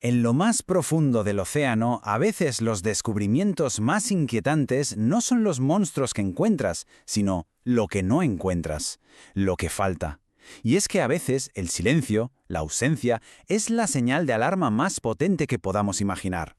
En lo más profundo del océano, a veces los descubrimientos más inquietantes no son los monstruos que encuentras, sino lo que no encuentras, lo que falta. Y es que a veces el silencio, la ausencia, es la señal de alarma más potente que podamos imaginar.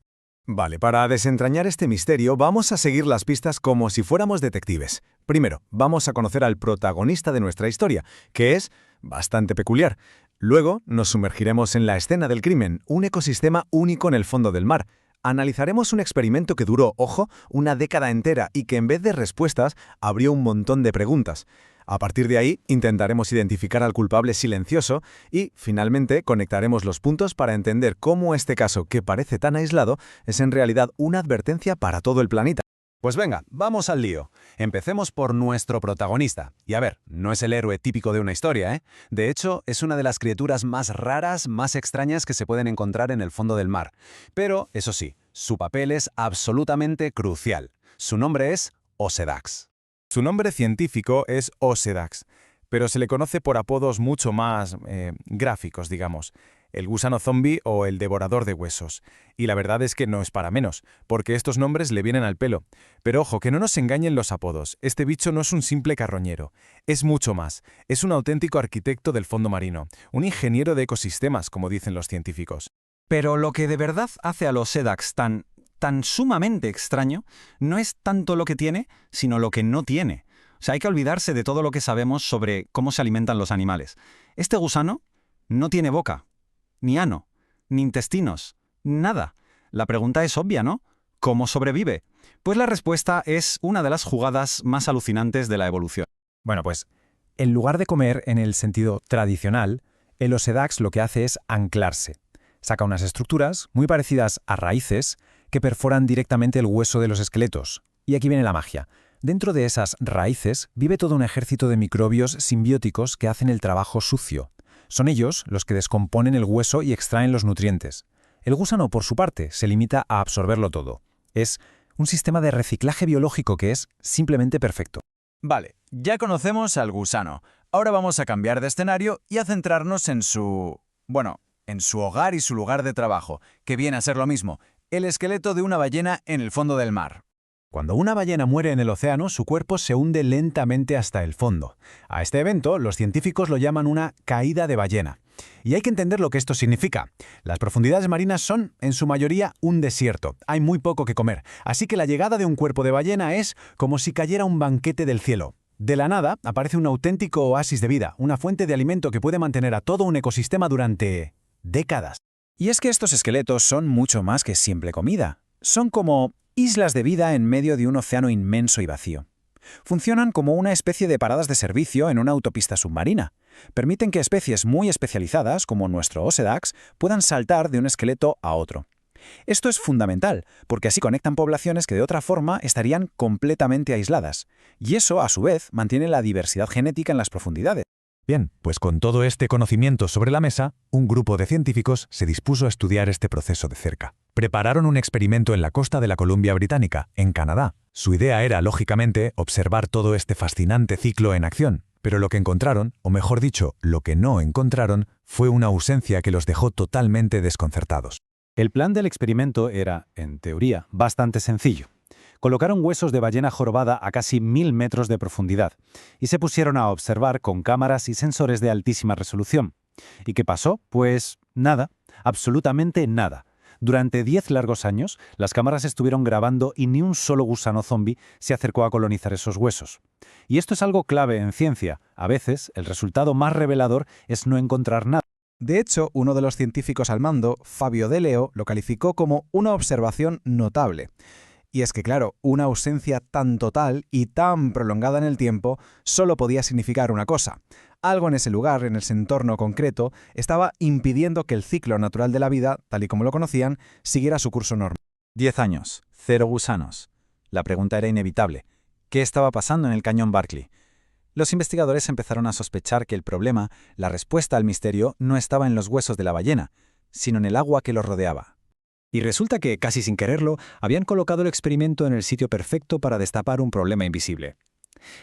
Vale, para desentrañar este misterio vamos a seguir las pistas como si fuéramos detectives. Primero, vamos a conocer al protagonista de nuestra historia, que es bastante peculiar. Luego, nos sumergiremos en la escena del crimen, un ecosistema único en el fondo del mar. Analizaremos un experimento que duró, ojo, una década entera y que en vez de respuestas abrió un montón de preguntas. A partir de ahí, intentaremos identificar al culpable silencioso y, finalmente, conectaremos los puntos para entender cómo este caso, que parece tan aislado, es en realidad una advertencia para todo el planeta. Pues venga, vamos al lío. Empecemos por nuestro protagonista. Y a ver, no es el héroe típico de una historia, ¿eh? De hecho, es una de las criaturas más raras, más extrañas que se pueden encontrar en el fondo del mar. Pero, eso sí, su papel es absolutamente crucial. Su nombre es Osedax. Su nombre científico es Osedax, pero se le conoce por apodos mucho más gráficos, digamos. El gusano zombi o el devorador de huesos. Y la verdad es que no es para menos, porque estos nombres le vienen al pelo. Pero ojo, que no nos engañen los apodos. Este bicho no es un simple carroñero. Es mucho más. Es un auténtico arquitecto del fondo marino. Un ingeniero de ecosistemas, como dicen los científicos. Pero lo que de verdad hace a los Osedax tan sumamente extraño no es tanto lo que tiene, sino lo que no tiene. O sea, hay que olvidarse de todo lo que sabemos sobre cómo se alimentan los animales. Este gusano no tiene boca, ni ano, ni intestinos, nada. La pregunta es obvia, ¿no? ¿Cómo sobrevive? Pues la respuesta es una de las jugadas más alucinantes de la evolución. Bueno, pues, en lugar de comer en el sentido tradicional, el Osedax lo que hace es anclarse. Saca unas estructuras muy parecidas a raíces que perforan directamente el hueso de los esqueletos. Y aquí viene la magia. Dentro de esas raíces vive todo un ejército de microbios simbióticos que hacen el trabajo sucio. Son ellos los que descomponen el hueso y extraen los nutrientes. El gusano, por su parte, se limita a absorberlo todo. Es un sistema de reciclaje biológico que es simplemente perfecto. Vale, ya conocemos al gusano. Ahora vamos a cambiar de escenario y a centrarnos en en su hogar y su lugar de trabajo, que viene a ser lo mismo, el esqueleto de una ballena en el fondo del mar. Cuando una ballena muere en el océano, su cuerpo se hunde lentamente hasta el fondo. A este evento, los científicos lo llaman una caída de ballena. Y hay que entender lo que esto significa. Las profundidades marinas son, en su mayoría, un desierto. Hay muy poco que comer. Así que la llegada de un cuerpo de ballena es como si cayera un banquete del cielo. De la nada, aparece un auténtico oasis de vida, una fuente de alimento que puede mantener a todo un ecosistema durante décadas. Y es que estos esqueletos son mucho más que simple comida. Son como islas de vida en medio de un océano inmenso y vacío. Funcionan como una especie de paradas de servicio en una autopista submarina. Permiten que especies muy especializadas, como nuestro Osedax, puedan saltar de un esqueleto a otro. Esto es fundamental, porque así conectan poblaciones que de otra forma estarían completamente aisladas. Y eso, a su vez, mantiene la diversidad genética en las profundidades. Bien, pues con todo este conocimiento sobre la mesa, un grupo de científicos se dispuso a estudiar este proceso de cerca. Prepararon un experimento en la costa de la Columbia Británica, en Canadá. Su idea era, lógicamente, observar todo este fascinante ciclo en acción. Pero lo que encontraron, o mejor dicho, lo que no encontraron, fue una ausencia que los dejó totalmente desconcertados. El plan del experimento era, en teoría, bastante sencillo. Colocaron huesos de ballena jorobada a casi 1000 metros de profundidad y se pusieron a observar con cámaras y sensores de altísima resolución. ¿Y qué pasó? Pues nada, absolutamente nada. Durante 10 largos años, las cámaras estuvieron grabando y ni un solo gusano zombi se acercó a colonizar esos huesos. Y esto es algo clave en ciencia. A veces, el resultado más revelador es no encontrar nada. De hecho, uno de los científicos al mando, Fabio De Leo, lo calificó como una observación notable. Y es que, claro, una ausencia tan total y tan prolongada en el tiempo solo podía significar una cosa. Algo en ese lugar, en ese entorno concreto, estaba impidiendo que el ciclo natural de la vida, tal y como lo conocían, siguiera su curso normal. 10 años, 0 gusanos. La pregunta era inevitable. ¿Qué estaba pasando en el cañón Barkley? Los investigadores empezaron a sospechar que el problema, la respuesta al misterio, no estaba en los huesos de la ballena, sino en el agua que los rodeaba. Y resulta que, casi sin quererlo, habían colocado el experimento en el sitio perfecto para destapar un problema invisible.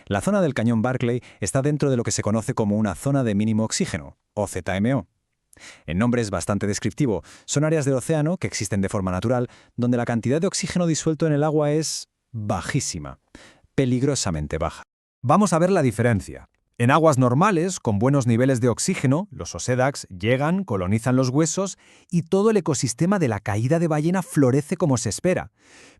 La zona del cañón Barkley está dentro de lo que se conoce como una zona de mínimo oxígeno, o ZMO. El nombre es bastante descriptivo. Son áreas del océano que existen de forma natural, donde la cantidad de oxígeno disuelto en el agua es bajísima, peligrosamente baja. Vamos a ver la diferencia. En aguas normales, con buenos niveles de oxígeno, los osédax llegan, colonizan los huesos y todo el ecosistema de la caída de ballena florece como se espera.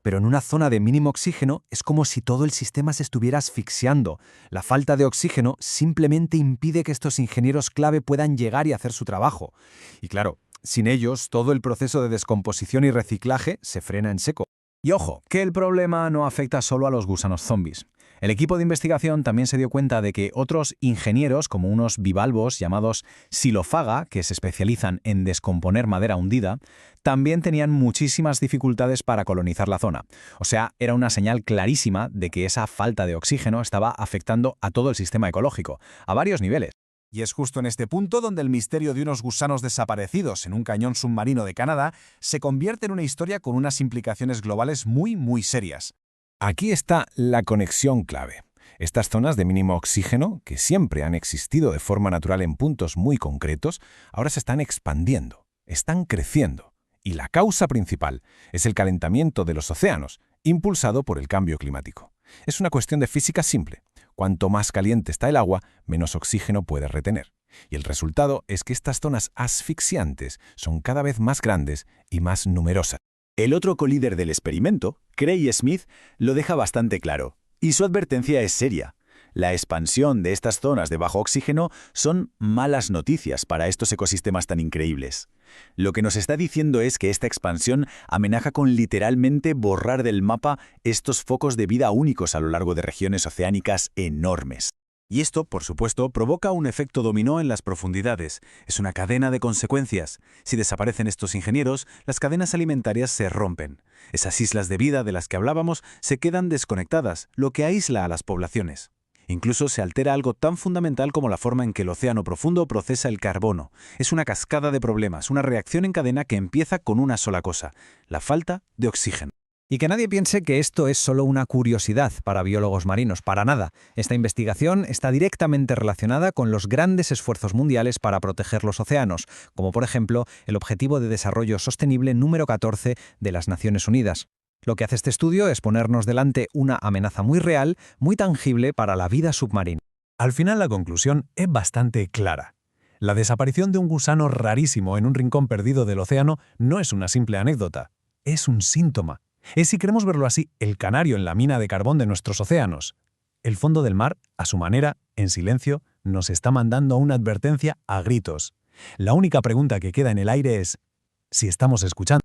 Pero en una zona de mínimo oxígeno es como si todo el sistema se estuviera asfixiando. La falta de oxígeno simplemente impide que estos ingenieros clave puedan llegar y hacer su trabajo. Y claro, sin ellos, todo el proceso de descomposición y reciclaje se frena en seco. Y ojo, que el problema no afecta solo a los gusanos zombies. El equipo de investigación también se dio cuenta de que otros ingenieros, como unos bivalvos llamados xilófaga, que se especializan en descomponer madera hundida, también tenían muchísimas dificultades para colonizar la zona. O sea, era una señal clarísima de que esa falta de oxígeno estaba afectando a todo el sistema ecológico, a varios niveles. Y es justo en este punto donde el misterio de unos gusanos desaparecidos en un cañón submarino de Canadá se convierte en una historia con unas implicaciones globales muy serias. Aquí está la conexión clave. Estas zonas de mínimo oxígeno, que siempre han existido de forma natural en puntos muy concretos, ahora se están expandiendo, están creciendo. Y la causa principal es el calentamiento de los océanos, impulsado por el cambio climático. Es una cuestión de física simple. Cuanto más caliente está el agua, menos oxígeno puede retener. Y el resultado es que estas zonas asfixiantes son cada vez más grandes y más numerosas. El otro colíder del experimento, Craig Smith, lo deja bastante claro, y su advertencia es seria. La expansión de estas zonas de bajo oxígeno son malas noticias para estos ecosistemas tan increíbles. Lo que nos está diciendo es que esta expansión amenaza con literalmente borrar del mapa estos focos de vida únicos a lo largo de regiones oceánicas enormes. Y esto, por supuesto, provoca un efecto dominó en las profundidades. Es una cadena de consecuencias. Si desaparecen estos ingenieros, las cadenas alimentarias se rompen. Esas islas de vida de las que hablábamos se quedan desconectadas, lo que aísla a las poblaciones. Incluso se altera algo tan fundamental como la forma en que el océano profundo procesa el carbono. Es una cascada de problemas, una reacción en cadena que empieza con una sola cosa: la falta de oxígeno. Y que nadie piense que esto es solo una curiosidad para biólogos marinos, para nada. Esta investigación está directamente relacionada con los grandes esfuerzos mundiales para proteger los océanos, como por ejemplo el Objetivo de Desarrollo Sostenible número 14 de las Naciones Unidas. Lo que hace este estudio es ponernos delante una amenaza muy real, muy tangible para la vida submarina. Al final la conclusión es bastante clara. La desaparición de un gusano rarísimo en un rincón perdido del océano no es una simple anécdota, es un síntoma. Es, si queremos verlo así, el canario en la mina de carbón de nuestros océanos. El fondo del mar, a su manera, en silencio, nos está mandando una advertencia a gritos. La única pregunta que queda en el aire es si estamos escuchando.